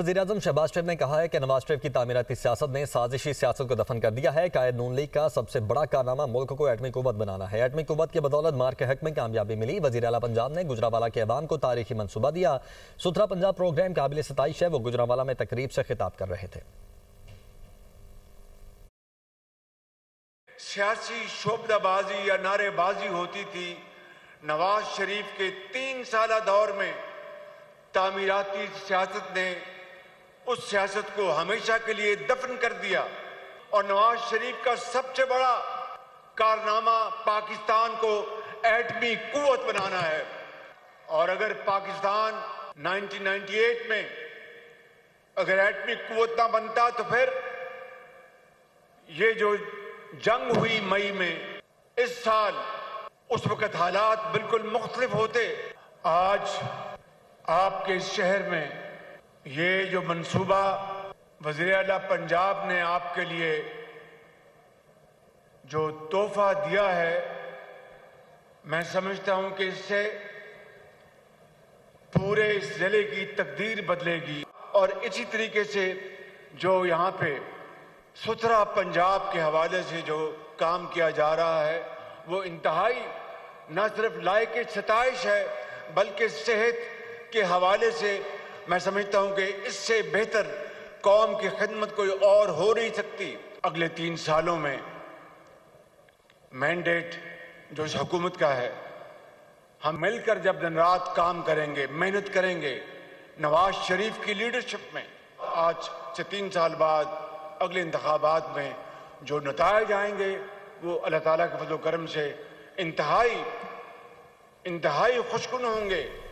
वज़ीर-ए-आज़म शहबाज शरीफ ने कहा है कि नवाज शरीफ की तामीराती सियासत ने साजिशी सियासत को दफन कर दिया है। कायद नून लीग का सबसे बड़ा कारनामा मुल्क को एटमी कुव्वत बनाना है। एटमी कुव्वत की बदौलत मार के हक में कामयाबी मिली। वज़ीर आला पंजाब ने गुजरांवाला के अवाम को तारीखी मनसूबा दिया। सुथरा पंजाब प्रोग्राम काबिल सताइश है। वो गुजरांवाला में तकरीब से खिताब कर रहे थे। सियासी शोबदाबाजी या नारेबाजी होती थी। नवाज शरीफ के 3 साल दौर में तामीराती सियासत ने उस सियासत को हमेशा के लिए दफन कर दिया और नवाज शरीफ का सबसे बड़ा कारनामा पाकिस्तान को एटमी कुव्वत बनाना है। और अगर पाकिस्तान 1998 में अगर एटमी कुव्वत ना बनता तो फिर ये जो जंग हुई मई में इस साल, उस वक्त हालात बिल्कुल मुख्तलिफ होते। आज आपके शहर में ये जो मंसूबा वज़ीर आला पंजाब ने आपके लिए जो तोहफा दिया है, मैं समझता हूं कि इससे पूरे इस जिले की तकदीर बदलेगी। और इसी तरीके से जो यहाँ पे सुथरा पंजाब के हवाले से जो काम किया जा रहा है वो इंतहाई न सिर्फ लायक सताइश है बल्कि सेहत के हवाले से मैं समझता हूं कि इससे बेहतर कौम की खिदमत कोई और हो नहीं सकती। अगले 3 सालों में मैंडेट जो इस हुकूमत का है, हम मिलकर जब दिन रात काम करेंगे, मेहनत करेंगे नवाज शरीफ की लीडरशिप में, आज से 3 साल बाद अगले इंतखाबात में जो नतायज आएंगे वो अल्लाह ताला के फज़ल व करम से इंतहाई खुशकुन होंगे।